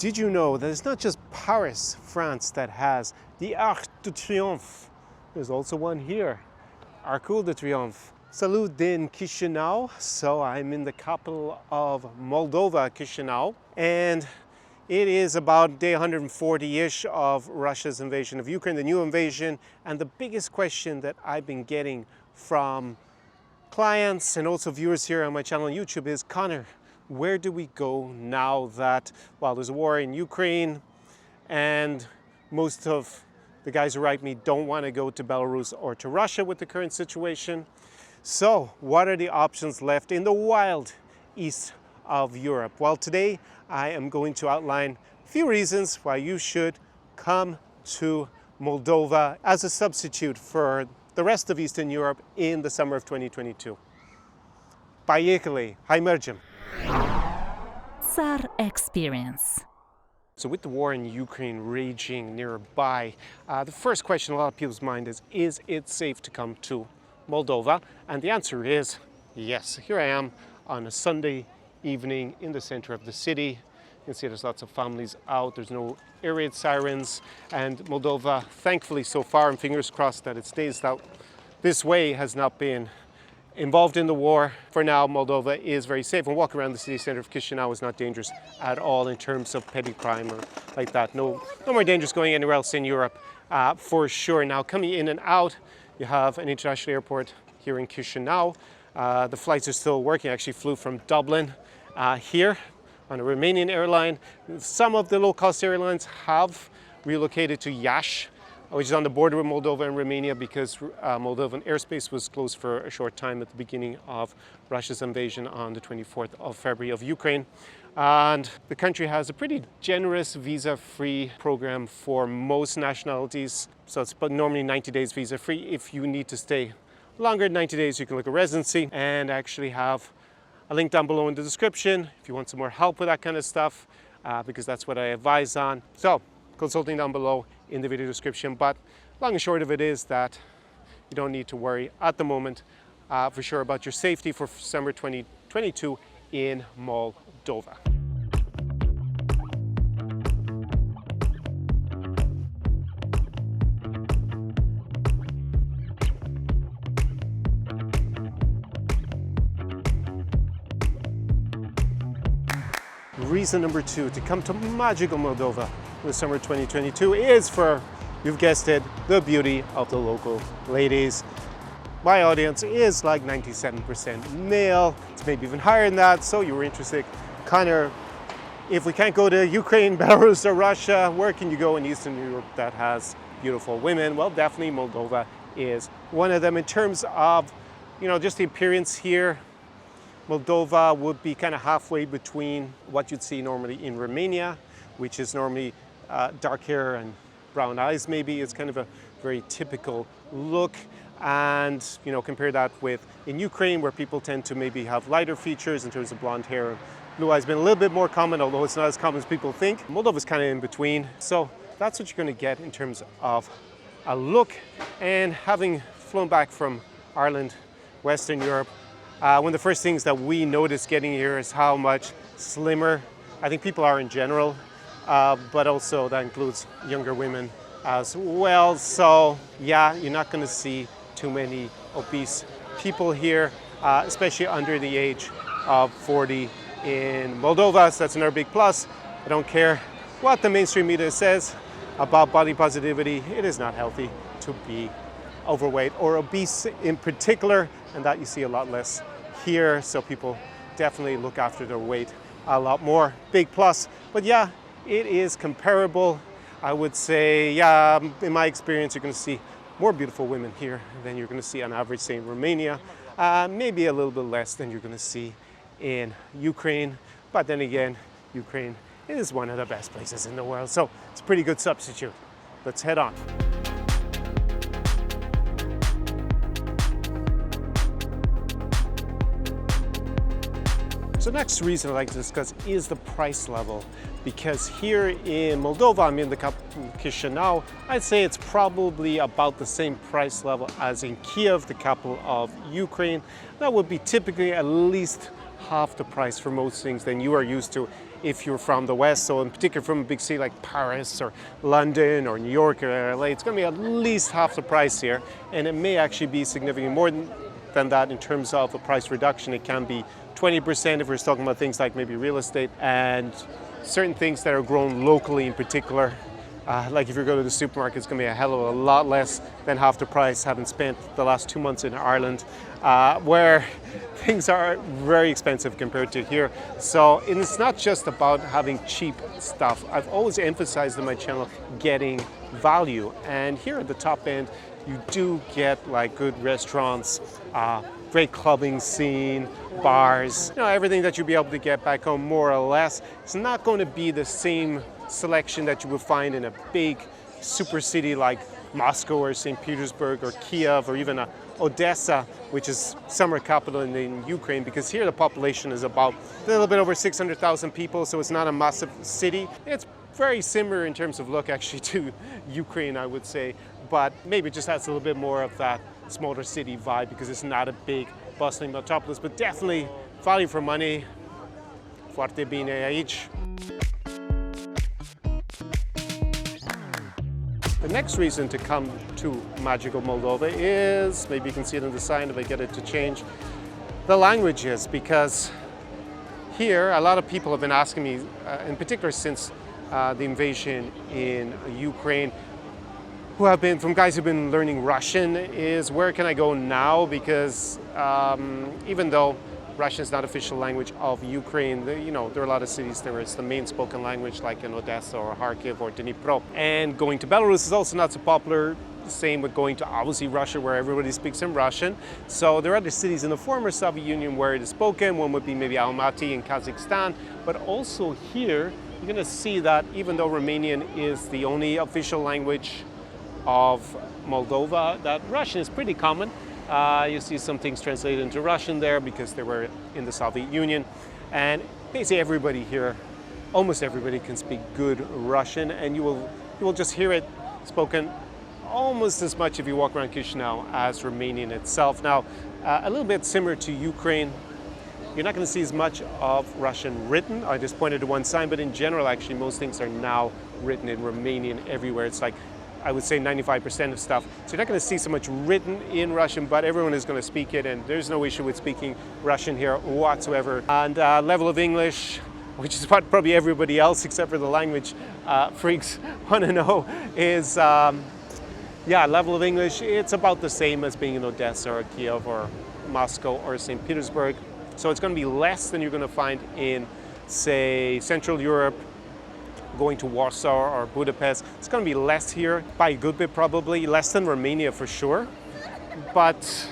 Did you know that it's not just Paris, France, that has the Arc de Triomphe? There's also one here, Arc de Triomphe. Salut din Chisinau. So I'm in the capital of Moldova, Chisinau, and it is about day 140-ish of Russia's invasion of Ukraine, the new invasion. And the biggest question that I've been getting from clients and also viewers here on my channel on YouTube is, Connor, where do we go now that, well, there's a war in Ukraine and most of the guys who write me don't want to go to Belarus or to Russia with the current situation. So what are the options left in the wild east of Europe? Well, today I am going to outline a few reasons why you should come to Moldova as a substitute for the rest of Eastern Europe in the summer of 2022. Поехали! Hai mergem! SAR Experience. So with the war in Ukraine raging nearby, the first question in a lot of people's mind is it safe to come to Moldova? And the answer is yes. Here I am on a Sunday evening in the center of the city. You can see there's lots of families out, there's no air raid sirens, and Moldova, thankfully so far, and fingers crossed that it stays out this way, has not been involved in the war. For now, Moldova is very safe, and walking around the city center of Chisinau is not dangerous at all in terms of petty crime or like that. No more dangerous going anywhere else in Europe, for sure. Now, coming in and out, you have an international airport here in Chisinau. The flights are still working. I actually flew from Dublin here on a Romanian airline. Some of the low-cost airlines have relocated to Iași, which is on the border with Moldova and Romania, because Moldovan airspace was closed for a short time at the beginning of Russia's invasion on the 24th of February of Ukraine. And the country has a pretty generous visa-free program for most nationalities. So it's normally 90 days visa-free. If you need to stay longer than 90 days, you can look at residency, and actually have a link down below in the description if you want some more help with that kind of stuff, because that's what I advise on. So consulting down below in the video description. But long and short of it is that you don't need to worry at the moment for sure about your safety for summer 2022 in Moldova. Reason number two to come to magical Moldova in the summer 2022 is for, you've guessed it, the beauty of the local ladies. My audience is like 97% male. It's maybe even higher than that. So you were interested, Connor, if we can't go to Ukraine, Belarus, or Russia, where can you go in Eastern Europe that has beautiful women? Well, definitely Moldova is one of them. In terms of, just the appearance here, Moldova would be kind of halfway between what you'd see normally in Romania, which is normally dark hair and brown eyes maybe. It's kind of a very typical look. And, compare that with in Ukraine, where people tend to maybe have lighter features in terms of blonde hair. Blue eyes been a little bit more common, although it's not as common as people think. Moldova's kind of in between. So that's what you're going to get in terms of a look. And having flown back from Ireland, Western Europe, one of the first things that we notice getting here is how much slimmer I think people are in general, but also that includes younger women as well. So yeah, you're not going to see too many obese people here, especially under the age of 40 in Moldova. So that's another big plus. I don't care what the mainstream media says about body positivity. It is not healthy to be overweight or obese in particular, and that you see a lot less here. So people definitely look after their weight a lot more. Big plus. But yeah, it is comparable. I would say, yeah, in my experience, you're going to see more beautiful women here than you're going to see on average, say, in Romania. Maybe a little bit less than you're going to see in Ukraine. But then again, Ukraine is one of the best places in the world. So it's a pretty good substitute. Let's head on. So the next reason I'd like to discuss is the price level, because here in Moldova, I'm in the capital Chisinau, I'd say it's probably about the same price level as in Kiev, the capital of Ukraine. That would be typically at least half the price for most things than you are used to if you're from the West. So in particular from a big city like Paris or London or New York or LA, it's going to be at least half the price here. And it may actually be significantly more than that in terms of a price reduction. It can be 20% if we're talking about things like maybe real estate and certain things that are grown locally in particular. Like if you go to the supermarket, it's going to be a hell of a lot less than half the price, having spent the last 2 months in Ireland, where things are very expensive compared to here. So it's not just about having cheap stuff. I've always emphasized on my channel getting value. And here at the top end, you do get like good restaurants, great clubbing scene, bars, everything that you'll be able to get back home more or less. It's not going to be the same selection that you would find in a big super city like Moscow or St. Petersburg or Kiev or even Odessa, which is summer capital in Ukraine, because here the population is about a little bit over 600,000 people, so it's not a massive city. It's very similar in terms of look actually to Ukraine, I would say, but maybe it just has a little bit more of that smaller city vibe because it's not a big bustling metropolis, but definitely value for money. Foarte bine aici. The next reason to come to Magical Moldova is, maybe you can see it on the sign if I get it to change, the languages, because here a lot of people have been asking me, in particular since the invasion in Ukraine, who have been, from guys who've been learning Russian, is where can I go now? Because even though Russian is not official language of Ukraine, there are a lot of cities where it's the main spoken language, like in Odessa or Kharkiv or Dnipro. And going to Belarus is also not so popular. Same with going to obviously Russia, where everybody speaks in Russian. So there are other cities in the former Soviet Union where it is spoken. One would be maybe Almaty in Kazakhstan. But also here, you're going to see that even though Romanian is the only official language of Moldova, that Russian is pretty common. You see some things translated into Russian there because they were in the Soviet Union. And basically everybody here, almost everybody can speak good Russian, and you will just hear it spoken almost as much if you walk around Chisinau as Romanian itself. Now, a little bit similar to Ukraine, you're not going to see as much of Russian written. I just pointed to one sign, but in general, actually, most things are now written in Romanian everywhere. It's like, I would say 95% of stuff. So you're not going to see so much written in Russian, but everyone is going to speak it, and there's no issue with speaking Russian here whatsoever. And level of English, which is what probably everybody else except for the language freaks want to know, is level of English, it's about the same as being in Odessa or Kiev or Moscow or St. Petersburg. So it's going to be less than you're going to find in, say, Central Europe, going to Warsaw or Budapest. It's going to be less here, by a good bit probably, less than Romania for sure. But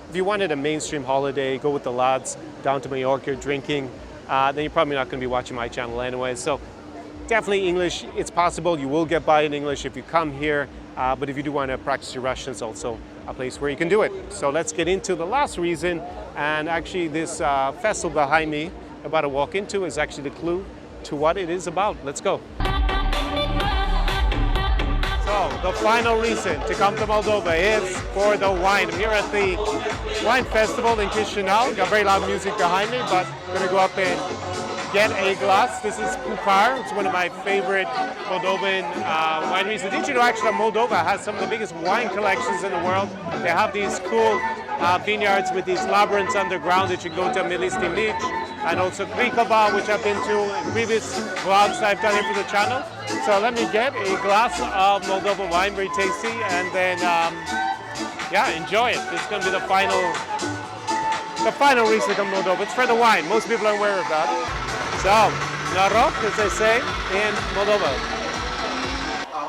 if you wanted a mainstream holiday, go with the lads down to Mallorca drinking, then you're probably not going to be watching my channel anyway. So definitely English, it's possible you will get by in English if you come here, but if you do want to practice your Russian, it's also a place where you can do it. So let's get into the last reason, and actually this festival behind me, about to walk into, is actually the clue to what it is about. Let's go. So the final reason to come to Moldova is for the wine. I'm here at the wine festival in Chisinau. Got very loud music behind me, but I'm gonna go up and get a glass. This is Pupar. It's one of my favorite Moldovan wineries. Did you know actually that Moldova has some of the biggest wine collections in the world? They have these cool vineyards with these labyrinths underground that you go to, Milisty Beach, and also Krikova, which I've been to in previous vlogs I've done here for the channel. So let me get a glass of Moldovan wine, very tasty, and then enjoy it. This is going to be the final reason to come to Moldova. It's for the wine. Most people are aware of that. So, noroc, as they say in Moldova.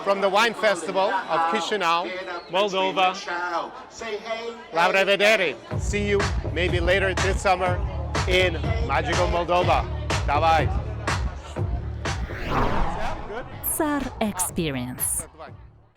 From the wine festival of Chisinau, Moldova, la revedere. See you maybe later this summer in Magical Moldova. Давай. Czar Experience.